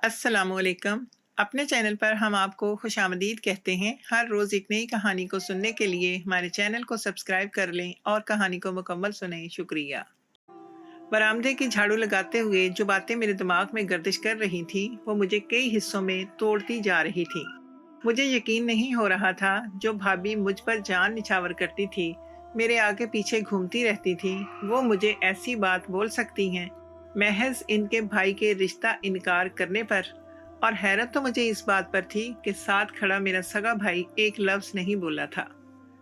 अस्सलामुअलैकुम। अपने चैनल पर हम आपको खुशामदीद कहते हैं। हर रोज़ एक नई कहानी को सुनने के लिए हमारे चैनल को सब्सक्राइब कर लें और कहानी को मुकम्मल सुनें। शुक्रिया। बरामदे की झाड़ू लगाते हुए जो बातें मेरे दिमाग में गर्दिश कर रही थी वो मुझे कई हिस्सों में तोड़ती जा रही थी। मुझे यकीन नहीं हो रहा था जो भाभी मुझ पर जान निछावर करती थी, मेरे आगे पीछे घूमती रहती थी, वो मुझे ऐसी बात बोल सकती हैं महज इनके भाई के रिश्ता इनकार करने पर। और हैरत तो मुझे इस बात पर थी कि साथ खड़ा मेरा सगा भाई एक लफ्ज नहीं बोला था,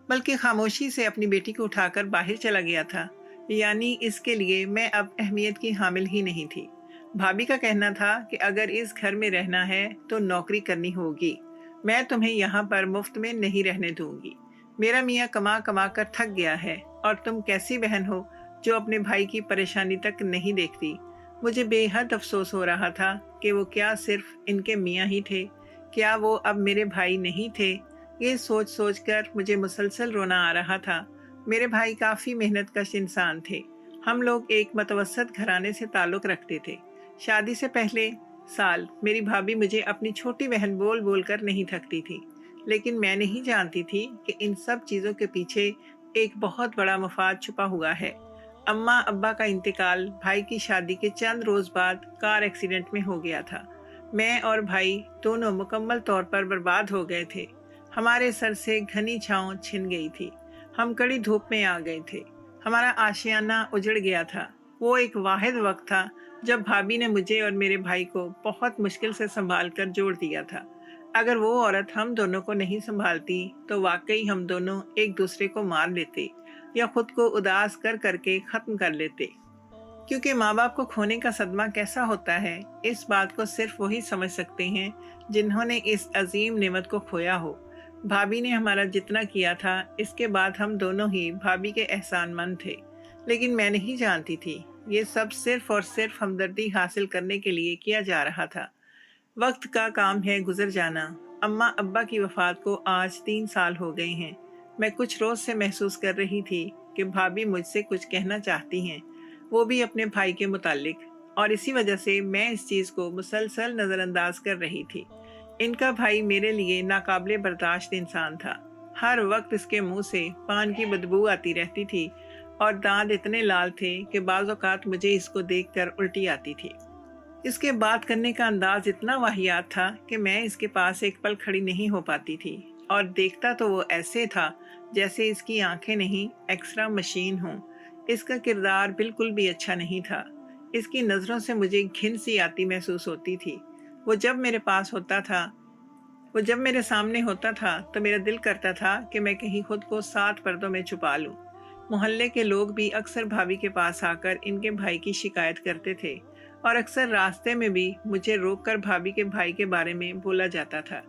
बल्कि खामोशी से अपनी बेटी को उठाकर बाहर चला गया था। यानी इसके लिए मैं अब अहमियत की हामिल ही नहीं थी। भाभी का कहना था कि अगर इस घर में रहना है तो नौकरी करनी होगी, मैं तुम्हें यहाँ पर मुफ्त में नहीं रहने दूंगी। मेरा मियाँ कमा कमा कर थक गया है और तुम कैसी बहन हो जो अपने भाई की परेशानी तक नहीं देखती। मुझे बेहद अफसोस हो रहा था कि वो क्या सिर्फ इनके मियाँ ही थे, क्या वो अब मेरे भाई नहीं थे। ये सोच सोच कर मुझे मुसलसल रोना आ रहा था। मेरे भाई काफ़ी मेहनतकश इंसान थे। हम लोग एक मतवसत घराने से ताल्लुक़ रखते थे। शादी से पहले साल मेरी भाभी मुझे अपनी छोटी बहन बोल बोल कर नहीं थकती थी, लेकिन मैं नहीं जानती थी कि इन सब चीज़ों के पीछे एक बहुत बड़ा मफाद छुपा हुआ है। अम्मा अब्बा का इंतकाल भाई की शादी के चंद रोज़ बाद कार एक्सीडेंट में हो गया था। मैं और भाई दोनों मुकम्मल तौर पर बर्बाद हो गए थे। हमारे सर से घनी छाँव छिन गई थी। हम कड़ी धूप में आ गए थे। हमारा आशियाना उजड़ गया था। वो एक वाहिद वक्त था जब भाभी ने मुझे और मेरे भाई को बहुत मुश्किल से संभाल कर जोड़ दिया था। अगर वो औरत हम दोनों को नहीं संभालती तो वाकई हम दोनों एक दूसरे को मार लेते या खुद को उदास कर करके ख़त्म कर लेते। क्योंकि माँ बाप को खोने का सदमा कैसा होता है, इस बात को सिर्फ वही समझ सकते हैं जिन्होंने इस अजीम नेमत को खोया हो। भाभी ने हमारा जितना किया था, इसके बाद हम दोनों ही भाभी के एहसानमंद थे। लेकिन मैं नहीं जानती थी ये सब सिर्फ और सिर्फ हमदर्दी हासिल करने के लिए किया जा रहा था। वक्त का काम है गुजर जाना। अम्मा अब्बा की वफात को आज 3 साल हो गए हैं। मैं कुछ रोज़ से महसूस कर रही थी कि भाभी मुझसे कुछ कहना चाहती हैं, वो भी अपने भाई के मुतालिक, और इसी वजह से मैं इस चीज़ को मुसलसल नज़रअंदाज कर रही थी। इनका भाई मेरे लिए नाकाबिले बर्दाश्त इंसान था। हर वक्त इसके मुंह से पान की बदबू आती रहती थी और दांत इतने लाल थे कि बाज़ औक़ात मुझे इसको देखकर उल्टी आती थी। इसके बात करने का अंदाज इतना वाहियात था कि मैं इसके पास एक पल खड़ी नहीं हो पाती थी, और देखता तो वो ऐसे था जैसे इसकी आंखें नहीं एक्सरा मशीन हों। इसका किरदार बिल्कुल भी अच्छा नहीं था। इसकी नज़रों से मुझे घिन सी आती महसूस होती थी। वो जब मेरे पास होता था वो जब मेरे सामने होता था तो मेरा दिल करता था कि मैं कहीं खुद को 7 पर्दों में छुपा लूं। मोहल्ले के लोग भी अक्सर भाभी के पास आकर इनके भाई की शिकायत करते थे, और अक्सर रास्ते में भी मुझे रोककर भाभी के भाई के बारे में बोला जाता था।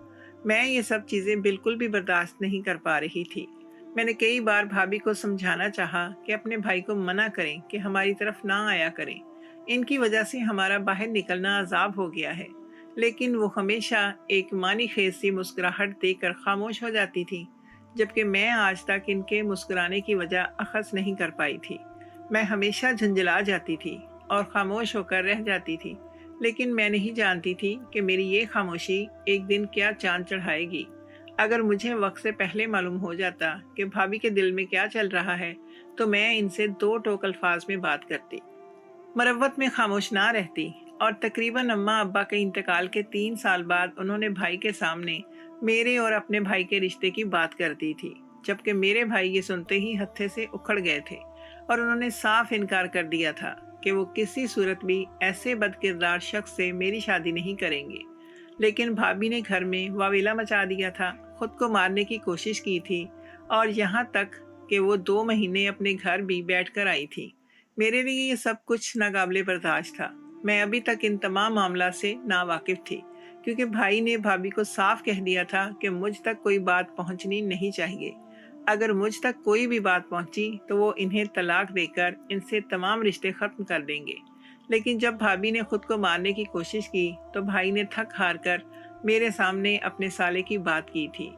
मैं ये सब चीज़ें बिल्कुल भी बर्दाश्त नहीं कर पा रही थी। मैंने कई बार भाभी को समझाना चाहा कि अपने भाई को मना करें कि हमारी तरफ ना आया करें, इनकी वजह से हमारा बाहर निकलना अजाब हो गया है। लेकिन वो हमेशा एक मानी खेज सी मुस्कुराहट देकर खामोश हो जाती थी, जबकि मैं आज तक इनके मुस्कुराने की वजह अखज़ नहीं कर पाई थी। मैं हमेशा झंझला जाती थी और खामोश होकर रह जाती थी, लेकिन मैं नहीं जानती थी कि मेरी ये खामोशी एक दिन क्या चांद चढ़ाएगी। अगर मुझे वक्त से पहले मालूम हो जाता कि भाभी के दिल में क्या चल रहा है तो मैं इनसे 2 टोक अल्फाज में बात करती, मरवत में खामोश ना रहती। और तकरीबन अम्मा अब्बा के इंतकाल के 3 साल बाद उन्होंने भाई के सामने मेरे और अपने भाई के रिश्ते की बात कर दी थी, जबकि मेरे भाई ये सुनते ही हत्थे से उखड़ गए थे और उन्होंने साफ इनकार कर दिया था कि वो किसी सूरत भी ऐसे बदकिरदार शख्स से मेरी शादी नहीं करेंगे। लेकिन भाभी ने घर में वावेला मचा दिया था, खुद को मारने की कोशिश की थी, और यहाँ तक कि वो 2 महीने अपने घर भी बैठ कर आई थी। मेरे लिए ये सब कुछ नाकाबिले बर्दाश्त था। मैं अभी तक इन तमाम मामला से नावाकिफ थी, क्योंकि भाई ने भाभी को साफ कह दिया था कि मुझ तक कोई बात पहुंचनी नहीं चाहिए। अगर मुझ तक कोई भी बात पहुंची तो वो इन्हें तलाक देकर इनसे तमाम रिश्ते ख़त्म कर देंगे। लेकिन जब भाभी ने खुद को मारने की कोशिश की तो भाई ने थक हार कर मेरे सामने अपने साले की बात की थी,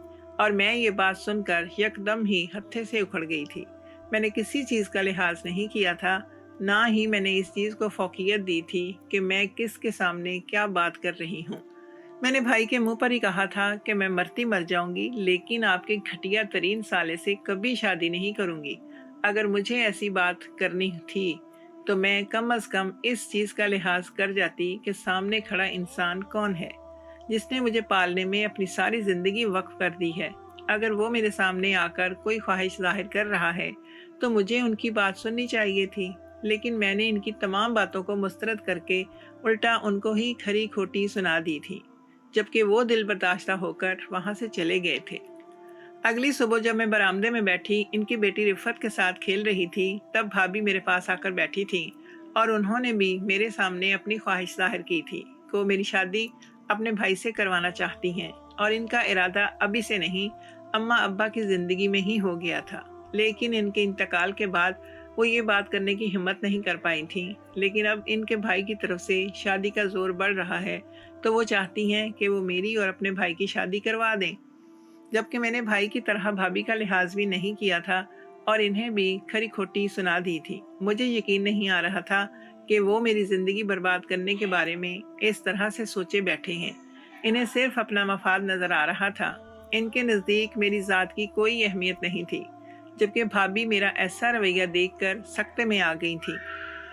और मैं ये बात सुनकर यकदम ही हत्थे से उखड़ गई थी। मैंने किसी चीज़ का लिहाज नहीं किया था, ना ही मैंने इस चीज़ को फौकियत दी थी कि मैं किसके सामने क्या बात कर रही हूँ। मैंने भाई के मुंह पर ही कहा था कि मैं मरती मर जाऊंगी, लेकिन आपके घटिया तरीन साले से कभी शादी नहीं करूंगी। अगर मुझे ऐसी बात करनी थी तो मैं कम अज कम इस चीज़ का लिहाज कर जाती कि सामने खड़ा इंसान कौन है, जिसने मुझे पालने में अपनी सारी ज़िंदगी वक्फ कर दी है। अगर वो मेरे सामने आकर कोई ख्वाहिश जाहिर कर रहा है तो मुझे उनकी बात सुननी चाहिए थी, लेकिन मैंने इनकी तमाम बातों को मुस्तरद करके उल्टा उनको ही खरी खोटी सुना दी थी, जबकि वो दिल बर्दाश्ता होकर वहाँ से चले गए थे। अगली सुबह जब मैं बरामदे में बैठी इनकी बेटी रिफ़त के साथ खेल रही थी, तब भाभी मेरे पास आकर बैठी थी और उन्होंने भी मेरे सामने अपनी ख्वाहिश जाहिर की थी कि वो मेरी शादी अपने भाई से करवाना चाहती हैं, और इनका इरादा अभी से नहीं, अम्मा अब्बा की ज़िंदगी में ही हो गया था। लेकिन इनके इंतकाल के बाद वो ये बात करने की हिम्मत नहीं कर पाई थी। लेकिन अब इनके भाई की तरफ से शादी का जोर बढ़ रहा है, तो वो चाहती हैं कि वो मेरी और अपने भाई की शादी करवा दें, जबकि मैंने भाई की तरह भाभी का लिहाज भी नहीं किया था और इन्हें भी खरी खोटी सुना दी थी। मुझे यकीन नहीं आ रहा था कि वो मेरी ज़िंदगी बर्बाद करने के बारे में इस तरह से सोचे बैठे हैं। इन्हें सिर्फ अपना मफाद नज़र आ रहा था। इनके नज़दीक मेरी ज़ात की कोई अहमियत नहीं थी, जबकि भाभी मेरा ऐसा रवैया देखकर सख्ते में आ गई थी।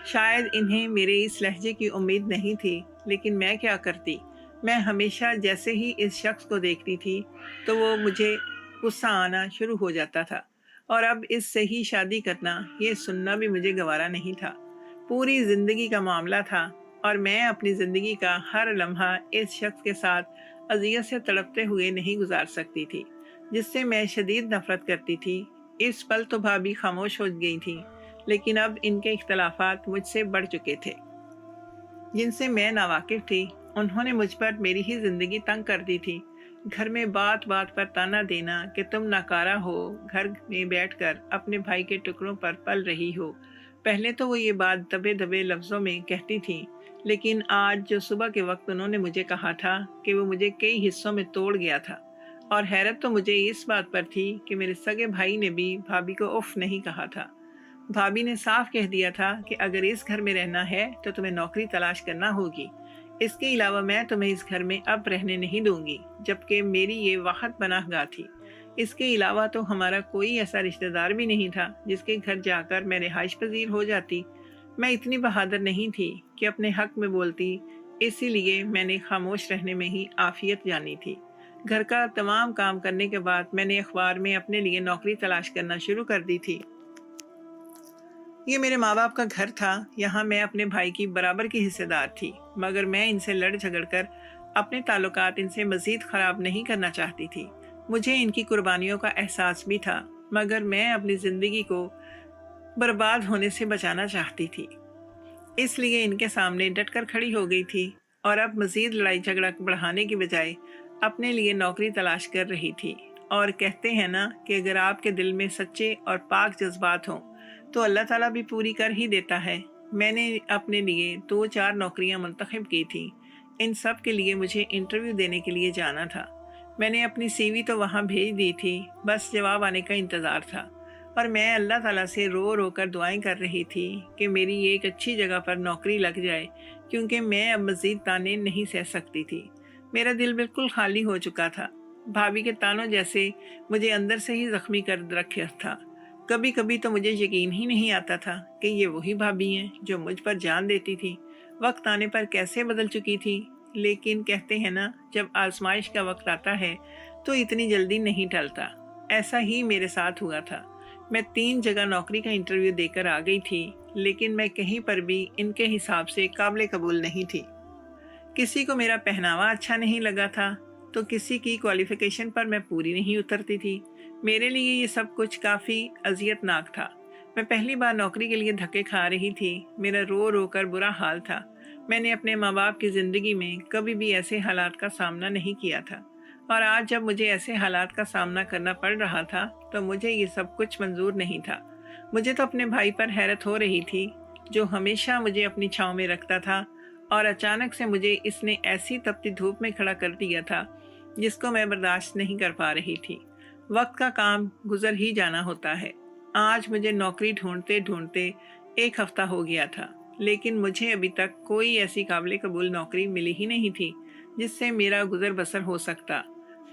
शायद इन्हें मेरे इस लहजे की उम्मीद नहीं थी, लेकिन मैं क्या करती। मैं हमेशा जैसे ही इस शख्स को देखती थी तो वो मुझे गुस्सा आना शुरू हो जाता था, और अब इससे ही शादी करना ये सुनना भी मुझे गवारा नहीं था। पूरी ज़िंदगी का मामला था और मैं अपनी ज़िंदगी का हर लम्हा इस शख्स के साथ अजियत से तड़पते हुए नहीं गुजार सकती थी, जिससे मैं शदीद नफरत करती थी। इस पल तो भाभी खामोश हो गई थी, लेकिन अब इनके इख्तलाफात मुझसे बढ़ चुके थे, जिनसे मैं नावाकिफ थी। उन्होंने मुझ पर मेरी ही जिंदगी तंग कर दी थी। घर में बात बात पर ताना देना कि तुम नाकारा हो, घर में बैठकर अपने भाई के टुकड़ों पर पल रही हो। पहले तो वो ये बात दबे दबे लफ्ज़ों में कहती थी, लेकिन आज जो सुबह के वक्त उन्होंने मुझे कहा था कि वो मुझे कई हिस्सों में तोड़ गया था, और हैरत तो मुझे इस बात पर थी कि मेरे सगे भाई ने भी भाभी को उफ नहीं कहा था। भाभी ने साफ कह दिया था कि अगर इस घर में रहना है तो तुम्हें नौकरी तलाश करना होगी। इसके अलावा मैं तुम्हें इस घर में अब रहने नहीं दूंगी, जबकि मेरी ये वाहद पनाहगाह थी। इसके अलावा तो हमारा कोई ऐसा रिश्तेदार भी नहीं था जिसके घर जाकर मैं रिहाइश पजीर हो जाती। मैं इतनी बहादुर नहीं थी कि अपने हक में बोलती, इसीलिए मैंने खामोश रहने में ही आफियत जानी थी। घर का तमाम काम करने के बाद मैंने अखबार में अपने लिए नौकरी तलाश करना शुरू कर दी थी। ये मेरे माँ बाप का घर था, यहाँ मैं अपने भाई की बराबर की हिस्सेदार थी, मगर मैं इनसे लड़ झगड़ कर अपने ताल्लुकात इनसे मज़ीद ख़राब नहीं करना चाहती थी। मुझे इनकी कुर्बानियों का एहसास भी था, मगर मैं अपनी ज़िंदगी को बर्बाद होने से बचाना चाहती थी। इसलिए इनके सामने डटकर खड़ी हो गई थी और अब मज़ीद लड़ाई झगड़ा बढ़ाने की बजाय अपने लिए नौकरी तलाश कर रही थी। और कहते हैं ना कि अगर आपके दिल में सच्चे और पाक जज्बात हों तो अल्लाह ताला भी पूरी कर ही देता है। मैंने अपने लिए 2-4 नौकरियां मुंतखब की थी। इन सब के लिए मुझे इंटरव्यू देने के लिए जाना था। मैंने अपनी सीवी तो वहाँ भेज दी थी, बस जवाब आने का इंतज़ार था। और मैं अल्लाह ताला से रो रो कर दुआएं कर रही थी कि मेरी एक अच्छी जगह पर नौकरी लग जाए, क्योंकि मैं अब मज़ीद ताने नहीं सह सकती थी। मेरा दिल बिल्कुल खाली हो चुका था। भाभी के तानों जैसे मुझे अंदर से ही ज़ख्मी कर रखा था। कभी कभी तो मुझे यकीन ही नहीं आता था कि ये वही भाभी हैं जो मुझ पर जान देती थी, वक्त आने पर कैसे बदल चुकी थी। लेकिन कहते हैं ना, जब आजमाइश का वक्त आता है तो इतनी जल्दी नहीं टलता। ऐसा ही मेरे साथ हुआ था। मैं 3 जगह नौकरी का इंटरव्यू देकर आ गई थी, लेकिन मैं कहीं पर भी इनके हिसाब से काबिल कबूल नहीं थी। किसी को मेरा पहनावा अच्छा नहीं लगा था, तो किसी की क्वालिफिकेशन पर मैं पूरी नहीं उतरती थी। मेरे लिए ये सब कुछ काफ़ी अजियतनाक था। मैं पहली बार नौकरी के लिए धक्के खा रही थी। मेरा रो रो कर बुरा हाल था। मैंने अपने माँ बाप की ज़िंदगी में कभी भी ऐसे हालात का सामना नहीं किया था, और आज जब मुझे ऐसे हालात का सामना करना पड़ रहा था तो मुझे ये सब कुछ मंजूर नहीं था। मुझे तो अपने भाई पर हैरत हो रही थी, जो हमेशा मुझे अपनी छाँव में रखता था, और अचानक से मुझे इसने ऐसी तपती धूप में खड़ा कर दिया था जिसको मैं बर्दाश्त नहीं कर पा रही थी। वक्त का काम गुजर ही जाना होता है। आज मुझे नौकरी ढूंढते ढूंढते 1 हफ्ता हो गया था, लेकिन मुझे अभी तक कोई ऐसी काबिल कबूल नौकरी मिली ही नहीं थी जिससे मेरा गुजर बसर हो सकता।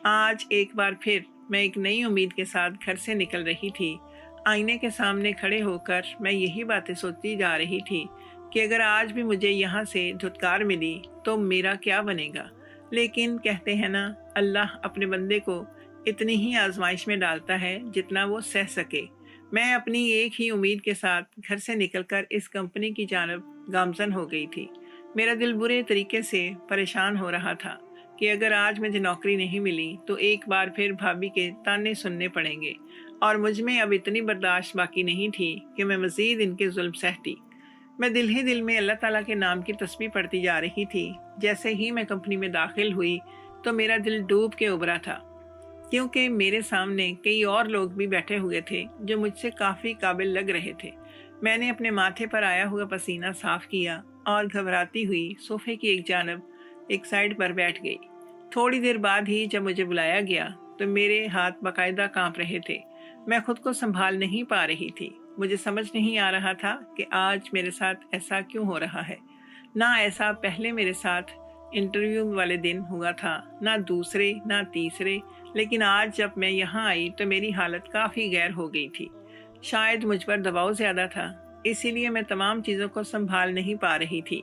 आज एक बार फिर मैं एक नई उम्मीद के साथ घर से निकल रही थी। आईने के सामने खड़े होकर मैं यही बातें सोचती जा रही थी कि अगर आज भी मुझे यहाँ से धुतकार मिली तो मेरा क्या बनेगा। लेकिन कहते हैं ना, अल्लाह अपने बंदे को इतनी ही आजमाइश में डालता है जितना वो सह सके। मैं अपनी एक ही उम्मीद के साथ घर से निकलकर इस कंपनी की जानब गामजन हो गई थी। मेरा दिल बुरे तरीके से परेशान हो रहा था कि अगर आज मुझे नौकरी नहीं मिली तो एक बार फिर भाभी के ताने सुनने पड़ेंगे, और मुझ में अब इतनी बर्दाश्त बाकी नहीं थी कि मैं मज़ीद इनके जुल्म सहती। मैं दिल ही दिल में अल्लाह ताला के नाम की तस्बीह पढ़ती जा रही थी। जैसे ही मैं कंपनी में दाखिल हुई तो मेरा दिल डूब के उभरा था, क्योंकि मेरे सामने कई और लोग भी बैठे हुए थे जो मुझसे काफ़ी काबिल लग रहे थे। मैंने अपने माथे पर आया हुआ पसीना साफ किया और घबराती हुई सोफे की एक साइड पर बैठ गई। थोड़ी देर बाद ही जब मुझे बुलाया गया तो मेरे हाथ बाकायदा कांप रहे थे। मैं खुद को संभाल नहीं पा रही थी। मुझे समझ नहीं आ रहा था कि आज मेरे साथ ऐसा क्यों हो रहा है। ना ऐसा पहले मेरे साथ इंटरव्यू वाले दिन हुआ था, ना दूसरे ना तीसरे, लेकिन आज जब मैं यहाँ आई तो मेरी हालत काफ़ी गैर हो गई थी। शायद मुझ पर दबाव ज़्यादा था, इसीलिए मैं तमाम चीज़ों को संभाल नहीं पा रही थी।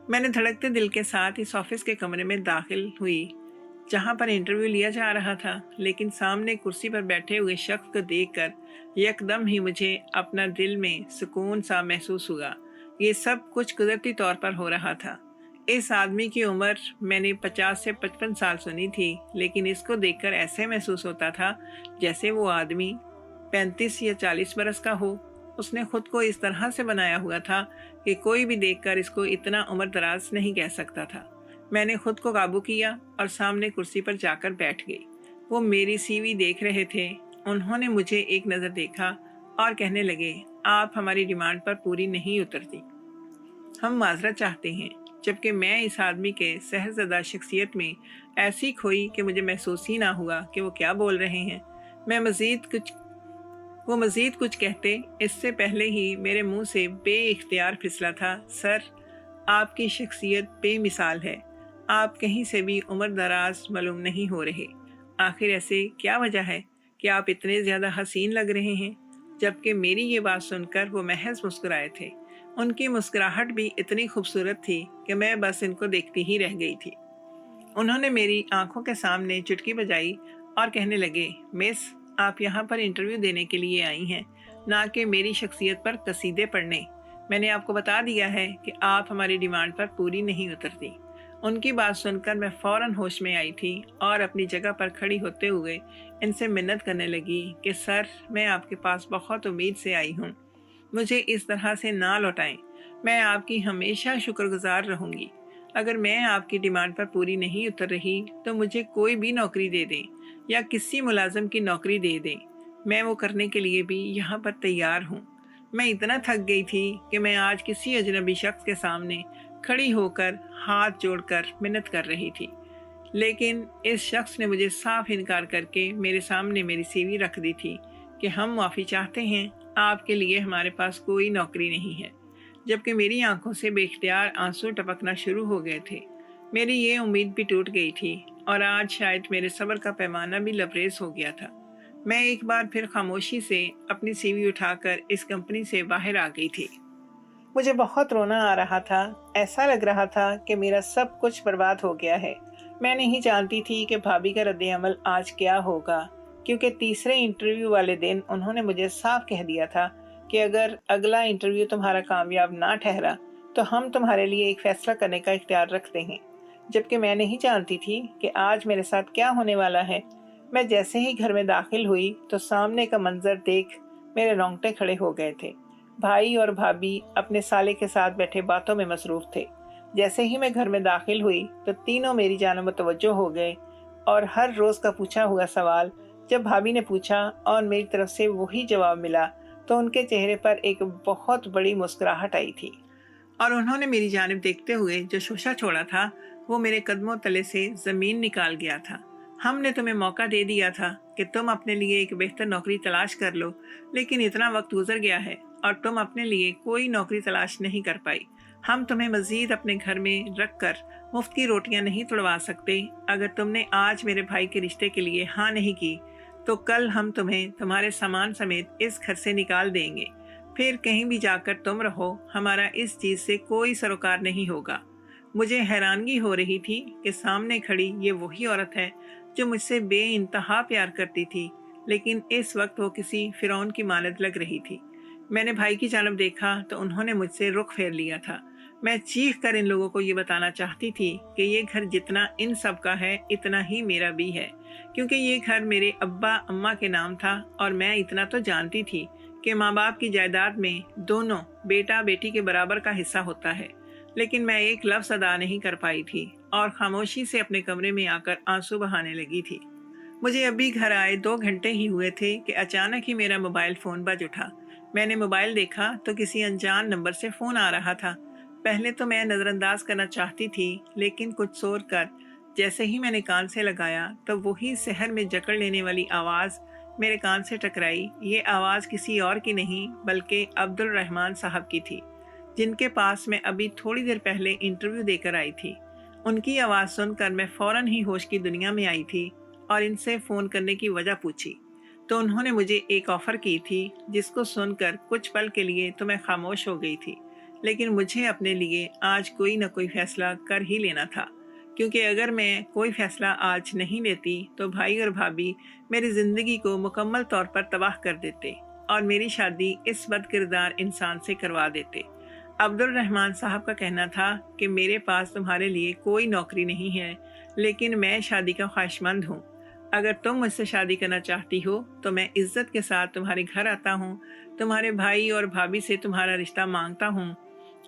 मैंने धड़कते दिल के साथ इस ऑफिस के कमरे में दाखिल हुई जहाँ पर इंटरव्यू लिया जा रहा था, लेकिन सामने कुर्सी पर बैठे हुए शख्स को देखकर यकदम ही मुझे अपना दिल में सुकून सा महसूस हुआ। ये सब कुछ कुदरती तौर पर हो रहा था। इस आदमी की उम्र मैंने 50 से 55 साल सुनी थी, लेकिन इसको देखकर ऐसे महसूस होता था जैसे वो आदमी 35 या 40 बरस का हो। उसने खुद को इस तरह से बनाया हुआ था कि कोई भी देखकर इसको इतना उम्र दराज नहीं कह सकता था। मैंने खुद को काबू किया और सामने कुर्सी पर जाकर बैठ गई। वो मेरी सीवी देख रहे थे। उन्होंने मुझे एक नज़र देखा और कहने लगे, आप हमारी डिमांड पर पूरी नहीं उतरती, हम माजरत चाहते हैं। जबकि मैं इस आदमी के सहज़दा शख्सियत में ऐसी खोई कि मुझे महसूस ही ना हुआ कि वो क्या बोल रहे हैं। वो मज़ीद कुछ कहते इससे पहले ही मेरे मुंह से बेइख्तियार फिसला था, सर, आपकी शख्सियत बेमिसाल है। आप कहीं से भी उम्र दराज मालूम नहीं हो रहे। आखिर ऐसे क्या वजह है कि आप इतने ज़्यादा हसीन लग रहे हैं। जबकि मेरी ये बात सुनकर वो महज मुस्कुराए थे। उनकी मुस्कुराहट भी इतनी खूबसूरत थी कि मैं बस इनको देखती ही रह गई थी। उन्होंने मेरी आंखों के सामने चुटकी बजाई और कहने लगे, मिस, आप यहाँ पर इंटरव्यू देने के लिए आई हैं, ना कि मेरी शख्सियत पर कसीदे पढ़ने। मैंने आपको बता दिया है कि आप हमारी डिमांड पर पूरी नहीं उतरती। उनकी बात सुनकर मैं फ़ौरन होश में आई थी और अपनी जगह पर खड़ी होते हुए इनसे मिन्नत करने लगी कि सर, मैं आपके पास बहुत उम्मीद से आई हूँ, मुझे इस तरह से ना लौटाएं। मैं आपकी हमेशा शुक्रगुजार रहूँगी। अगर मैं आपकी डिमांड पर पूरी नहीं उतर रही तो मुझे कोई भी नौकरी दे दें या किसी मुलाजिम की नौकरी दे दें, मैं वो करने के लिए भी यहाँ पर तैयार हूँ। मैं इतना थक गई थी कि मैं आज किसी अजनबी शख्स के सामने खड़ी होकर हाथ जोड़कर मिन्नत कर रही थी, लेकिन इस शख्स ने मुझे साफ इनकार करके मेरे सामने मेरी सीवी रख दी थी कि हम माफ़ी चाहते हैं, आपके लिए हमारे पास कोई नौकरी नहीं है। जबकि मेरी आंखों से बेख्तियार आंसू टपकना शुरू हो गए थे। मेरी ये उम्मीद भी टूट गई थी और आज शायद मेरे सब्र का पैमाना भी लबरेज हो गया था। मैं एक बार फिर खामोशी से अपनी सीवी उठाकर इस कंपनी से बाहर आ गई थी। मुझे बहुत रोना आ रहा था। ऐसा लग रहा था कि मेरा सब कुछ बर्बाद हो गया है। मैं नहीं जानती थी कि भाभी का रद्द-ए-अमल आज क्या होगा, क्योंकि तीसरे इंटरव्यू वाले दिन उन्होंने मुझे साफ कह दिया था कि अगर अगला इंटरव्यू तुम्हारा कामयाब ना ठहरा तो हम तुम्हारे लिए एक फ़ैसला करने का इख्तियार रखते हैं। जबकि मैं नहीं जानती थी कि आज मेरे साथ क्या होने वाला है। मैं जैसे ही घर में दाखिल हुई तो सामने का मंजर देख मेरे रोंगटे खड़े हो गए थे। भाई और भाभी अपने साले के साथ बैठे बातों में मसरूफ़ थे। जैसे ही मैं घर में दाखिल हुई तो तीनों मेरी जानिब मुतवज्जो हो गए और हर रोज़ का पूछा हुआ सवाल जब भाभी ने पूछा और मेरी तरफ से वही जवाब मिला तो उनके चेहरे पर एक बहुत बड़ी मुस्कुराहट आई थी और उन्होंने मेरी जानिब देखते हुए जो शोशा छोड़ा था वो मेरे कदमों तले से ज़मीन निकाल गया था। हमने तुम्हें मौका दे दिया था कि तुम अपने लिए एक बेहतर नौकरी तलाश कर लो, लेकिन इतना वक्त गुजर गया है, और तुम अपने लिए कोई नौकरी तलाश नहीं कर पाई। हम तुम्हें मजीद अपने घर में रख कर मुफ्त की रोटियां नहीं तुड़वा सकते। अगर तुमने आज मेरे भाई के रिश्ते के लिए हाँ नहीं की तो कल हम तुम्हें तुम्हारे सामान समेत इस घर से निकाल देंगे। फिर कहीं भी जाकर तुम रहो, हमारा इस चीज़ से कोई सरोकार नहीं होगा। मुझे हैरानगी हो रही थी कि सामने खड़ी ये वही औरत है जो मुझसे बेइंतहा प्यार करती थी, लेकिन इस वक्त वो किसी फिरौन की मानद लग रही थी। मैंने भाई की जानब देखा तो उन्होंने मुझसे रुख फेर लिया था। मैं चीख कर इन लोगों को ये बताना चाहती थी कि ये घर जितना इन सब का है इतना ही मेरा भी है, क्योंकि ये घर मेरे अब्बा अम्मा के नाम था। और मैं इतना तो जानती थी कि माँ बाप की जायदाद में दोनों बेटा बेटी के बराबर का हिस्सा होता है। लेकिन मैं एक लफ्ज़ अदा नहीं कर पाई थी और खामोशी से अपने कमरे में आकर आंसू बहाने लगी थी। मुझे अभी घर आए 2 घंटे ही हुए थे कि अचानक ही मेरा मोबाइल फ़ोन बज उठा। मैंने मोबाइल देखा तो किसी अनजान नंबर से फ़ोन आ रहा था। पहले तो मैं नज़रअंदाज करना चाहती थी, लेकिन कुछ सोच कर जैसे ही मैंने कान से लगाया तो वही शहर में जकड़ लेने वाली आवाज़ मेरे कान से टकराई। ये आवाज़ किसी और की नहीं बल्कि अब्दुल रहमान साहब की थी, जिनके पास मैं अभी थोड़ी देर पहले इंटरव्यू देकर आई थी। उनकी आवाज़ सुनकर मैं फ़ौरन ही होश की दुनिया में आई थी और इनसे फ़ोन करने की वजह पूछी तो उन्होंने मुझे एक ऑफ़र की थी, जिसको सुनकर कुछ पल के लिए तो मैं खामोश हो गई थी। लेकिन मुझे अपने लिए आज कोई न कोई फ़ैसला कर ही लेना था, क्योंकि अगर मैं कोई फ़ैसला आज नहीं लेती तो भाई और भाभी मेरी ज़िंदगी को मुकम्मल तौर पर तबाह कर देते और मेरी शादी इस बदकिरदार इंसान से करवा देते। अब्दुल रहमान साहब का कहना था कि मेरे पास तुम्हारे लिए कोई नौकरी नहीं है, लेकिन मैं शादी का ख्वाहिशमंद हूँ। अगर तुम मुझसे शादी करना चाहती हो तो मैं इज्जत के साथ तुम्हारे घर आता हूँ, तुम्हारे भाई और भाभी से तुम्हारा रिश्ता मांगता हूँ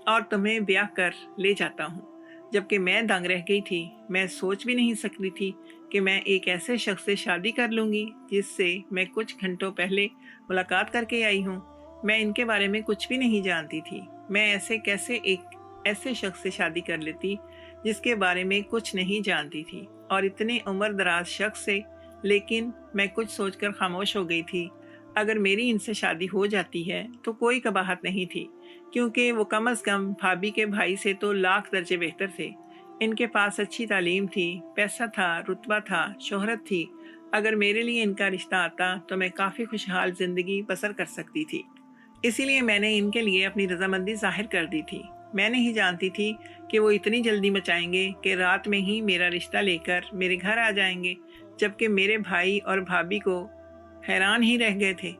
और तुम्हें ब्याह कर ले जाता हूँ। जबकि मैं दंग रह गई थी। मैं सोच भी नहीं सकती थी कि मैं एक ऐसे शख्स से शादी कर लूँगी जिससे मैं कुछ घंटों पहले मुलाकात करके आई हूँ। मैं इनके बारे में कुछ भी नहीं जानती थी। मैं ऐसे कैसे एक ऐसे शख्स से शादी कर लेती जिसके बारे में कुछ नहीं जानती थी, और इतने उम्र दराज शख्स से। लेकिन मैं कुछ सोचकर खामोश हो गई थी। अगर मेरी इनसे शादी हो जाती है तो कोई कबाहत नहीं थी, क्योंकि वो कम अज़ कम भाभी के भाई से तो लाख दर्जे बेहतर थे। इनके पास अच्छी तालीम थी, पैसा था, रुतबा था, शोहरत थी। अगर मेरे लिए इनका रिश्ता आता तो मैं काफ़ी खुशहाल ज़िंदगी बसर कर सकती थी। इसीलिए मैंने इनके लिए अपनी रजामंदी जाहिर कर दी थी। मैं नहीं जानती थी कि वो इतनी जल्दी मचाएंगे कि रात में ही मेरा रिश्ता लेकर मेरे घर आ जाएंगे, जबकि मेरे भाई और भाभी को हैरान ही रह गए थे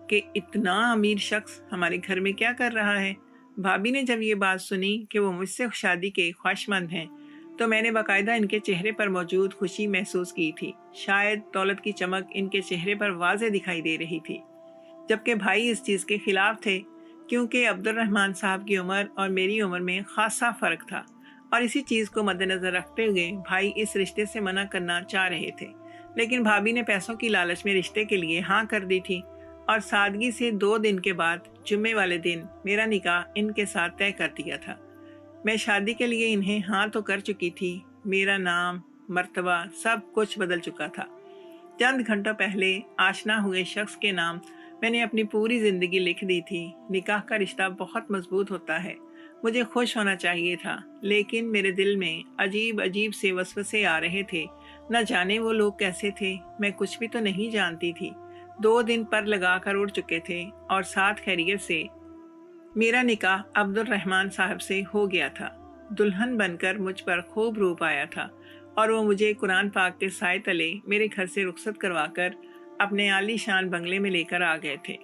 कि इतना अमीर शख्स हमारे घर में क्या कर रहा है। भाभी ने जब ये बात सुनी कि वो मुझसे शादी के ख्वाहिशमंद हैं, तो मैंने बाकायदा इनके चेहरे पर मौजूद खुशी महसूस की थी। शायद दौलत की चमक इनके चेहरे पर वाज़े दिखाई दे रही थी, जबकि भाई इस चीज़ के खिलाफ थे, क्योंकि अब्दुल रहमान साहब की उम्र और मेरी उम्र में खासा फ़र्क था। और इसी चीज़ को मद्देनज़र रखते हुए भाई इस रिश्ते से मना करना चाह रहे थे। लेकिन भाभी ने पैसों की लालच में रिश्ते के लिए हाँ कर दी थी, और सादगी से 2 दिन के बाद जुम्मे वाले दिन मेरा निकाह इनके साथ तय कर दिया था। मैं शादी के लिए इन्हें हाँ तो कर चुकी थी। मेरा नाम, मर्तबा, सब कुछ बदल चुका था। चंद घंटों पहले आशना हुए शख्स के नाम मैंने अपनी पूरी ज़िंदगी लिख दी थी। निकाह का रिश्ता बहुत मजबूत होता है। मुझे खुश होना चाहिए था, लेकिन मेरे दिल में अजीब अजीब से वसवसे आ रहे थे। न जाने वो लोग कैसे थे, मैं कुछ भी तो नहीं जानती थी। 2 दिन पर लगा कर उड़ चुके थे और साथ खैरियत से मेरा निकाह अब्दुल रहमान साहब से हो गया था। दुल्हन बनकर मुझ पर खूब रूप आया था और वो मुझे कुरान पाक के साए तले मेरे घर से रुखसत करवाकर अपने आलीशान बंगले में लेकर आ गए थे।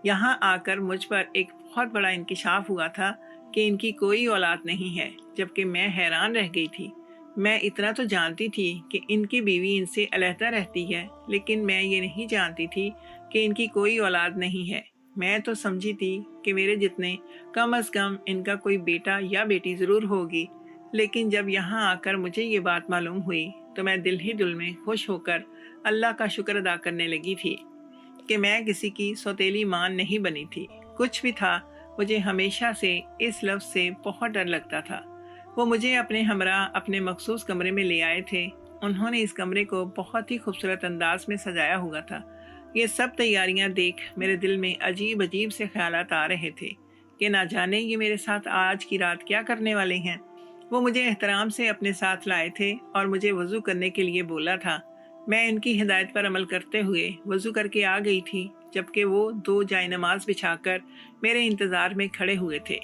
यहाँ आकर मुझ पर एक बहुत बड़ा इंकिशाफ हुआ था कि इनकी कोई औलाद नहीं है, जबकि मैं हैरान रह गई थी। मैं इतना तो जानती थी कि इनकी बीवी इनसे अलहदा रहती है, लेकिन मैं ये नहीं जानती थी कि इनकी कोई औलाद नहीं है। मैं तो समझी थी कि मेरे जितने कम अज़ कम इनका कोई बेटा या बेटी ज़रूर होगी। लेकिन जब यहाँ आकर मुझे ये बात मालूम हुई तो मैं दिल ही दिल में खुश होकर अल्लाह का शुक्र अदा करने लगी थी कि मैं किसी की सौतेली मां नहीं बनी थी। कुछ भी था, मुझे हमेशा से इस लफ्ज़ से बहुत डर लगता था। वो मुझे अपने हमरा अपने मखसूस कमरे में ले आए थे। उन्होंने इस कमरे को बहुत ही खूबसूरत अंदाज में सजाया हुआ था। ये सब तैयारियां देख मेरे दिल में अजीब अजीब से ख्यालात आ रहे थे कि ना जाने ये मेरे साथ आज की रात क्या करने वाले हैं। वो मुझे एहतराम से अपने साथ लाए थे और मुझे वज़ू करने के लिए बोला था। मैं इनकी हिदायत पर अमल करते हुए वज़ू करके आ गई थी, जबकि वो 2 जायनमाज बिछाकर मेरे इंतज़ार में खड़े हुए थे।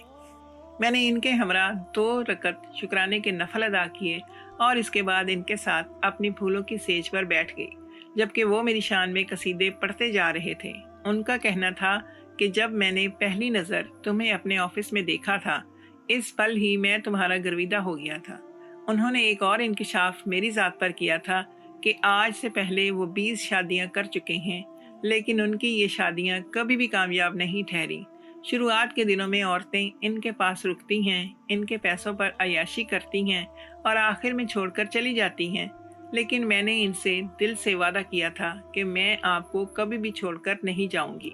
मैंने इनके हमरा 2 रकत शुक्राने के नफल अदा किए और इसके बाद इनके साथ अपनी फूलों की सेज पर बैठ गई, जबकि वो मेरी शान में कसीदे पढ़ते जा रहे थे। उनका कहना था कि जब मैंने पहली नज़र तुम्हें अपने ऑफिस में देखा था, इस पल ही मैं तुम्हारा गर्विदा हो गया था। उन्होंने एक और इंकिशाफ मेरी ज़ात पर किया था कि आज से पहले वो 20 शादियां कर चुके हैं, लेकिन उनकी ये शादियां कभी भी कामयाब नहीं ठहरी। शुरुआत के दिनों में औरतें इनके पास रुकती हैं, इनके पैसों पर अय्याशी करती हैं और आखिर में छोड़कर चली जाती हैं। लेकिन मैंने इनसे दिल से वादा किया था कि मैं आपको कभी भी छोड़कर नहीं जाऊंगी।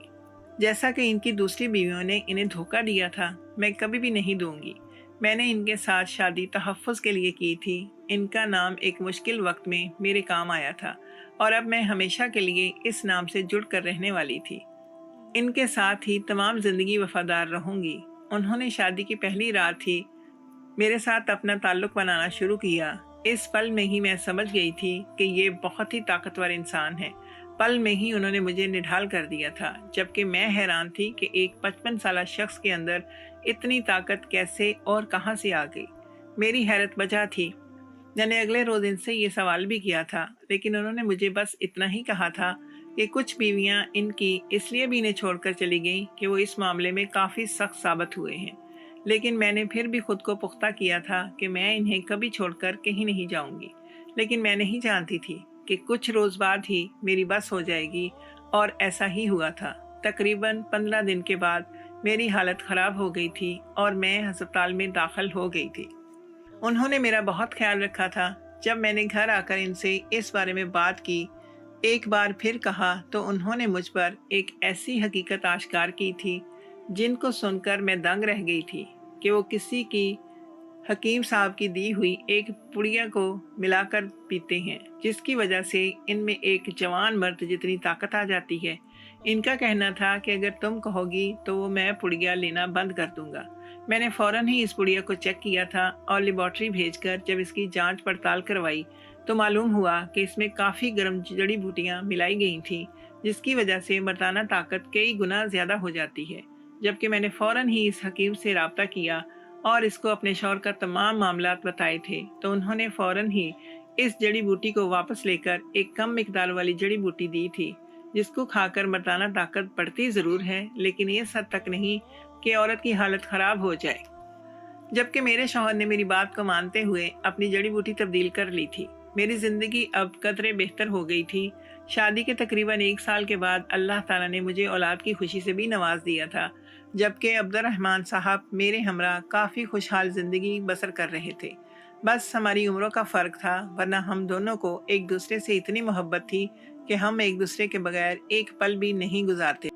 जैसा कि इनकी दूसरी बीवियों ने इन्हें धोखा दिया था, मैं कभी भी नहीं दूंगी। मैंने इनके साथ शादी तहफ़्फ़ुज़ के लिए की थी। इनका नाम एक मुश्किल वक्त में मेरे काम आया था और अब मैं हमेशा के लिए इस नाम से जुड़ कर रहने वाली थी। इनके साथ ही तमाम ज़िंदगी वफादार रहूंगी। उन्होंने शादी की पहली रात ही मेरे साथ अपना ताल्लुक़ बनाना शुरू किया। इस पल में ही मैं समझ गई थी कि ये बहुत ही ताकतवर इंसान है। पल में ही उन्होंने मुझे निढाल कर दिया था, जबकि मैं हैरान थी कि एक 55 साला शख्स के अंदर इतनी ताकत कैसे और कहां से आ गई। मेरी हैरत बजा थी। मैंने अगले रोज इनसे ये सवाल भी किया था, लेकिन उन्होंने मुझे बस इतना ही कहा था कि कुछ बीवियां इनकी इसलिए भी इन्हें छोड़कर चली गईं कि वो इस मामले में काफ़ी सख्त साबित हुए हैं। लेकिन मैंने फिर भी खुद को पुख्ता किया था कि मैं इन्हें कभी छोड़कर कहीं नहीं जाऊंगी। लेकिन मैं नहीं जानती थी कि कुछ रोज़ बाद ही मेरी बस हो जाएगी, और ऐसा ही हुआ था। तकरीबन 15 दिन के बाद मेरी हालत ख़राब हो गई थी और मैं अस्पताल में दाखिल हो गई थी। उन्होंने मेरा बहुत ख्याल रखा था। जब मैंने घर आकर इनसे इस बारे में बात की, एक बार फिर कहा, तो उन्होंने मुझ पर एक ऐसी हकीकत आश्कार की थी जिनको सुनकर मैं दंग रह गई थी कि वो किसी की हकीम साहब की दी हुई एक पुड़िया को मिलाकर पीते हैं, जिसकी वजह से इनमें एक जवान मर्द जितनी ताकत आ जाती है। इनका कहना था कि अगर तुम कहोगी तो वो मैं पुड़िया लेना बंद कर दूंगा। मैंने फ़ौरन ही इस पुड़िया को चेक किया था और लेबॉर्ट्री भेजकर जब इसकी जांच पड़ताल करवाई तो मालूम हुआ कि इसमें काफ़ी गर्म जड़ी बूटियाँ मिलाई गई थी, जिसकी वजह से मर्दाना ताकत कई गुना ज़्यादा हो जाती है। जबकि मैंने फ़ौरन ही इस हकीम से रब्ता किया और इसको अपने शौहर का तमाम मामलात बताए थे, तो उन्होंने फ़ौरन ही इस जड़ी बूटी को वापस लेकर एक कम मिकदार वाली जड़ी बूटी दी थी, जिसको खाकर मर्दाना ताकत बढ़ती ज़रूर है, लेकिन इस हद तक नहीं कि औरत की हालत ख़राब हो जाए। जबकि मेरे शौहर ने मेरी बात को मानते हुए अपनी जड़ी बूटी तब्दील कर ली थी। मेरी ज़िंदगी अब कदरे बेहतर हो गई थी। शादी के तकरीबन 1 साल के बाद अल्लाह ताला ने मुझे औलाद की खुशी से भी नवाज दिया था, जबकि अब्दुर्रहमान साहब मेरे हमरा काफ़ी खुशहाल ज़िंदगी बसर कर रहे थे। बस हमारी उम्रों का फ़र्क था, वरना हम दोनों को एक दूसरे से इतनी मोहब्बत थी कि हम एक दूसरे के बगैर एक पल भी नहीं गुजारते।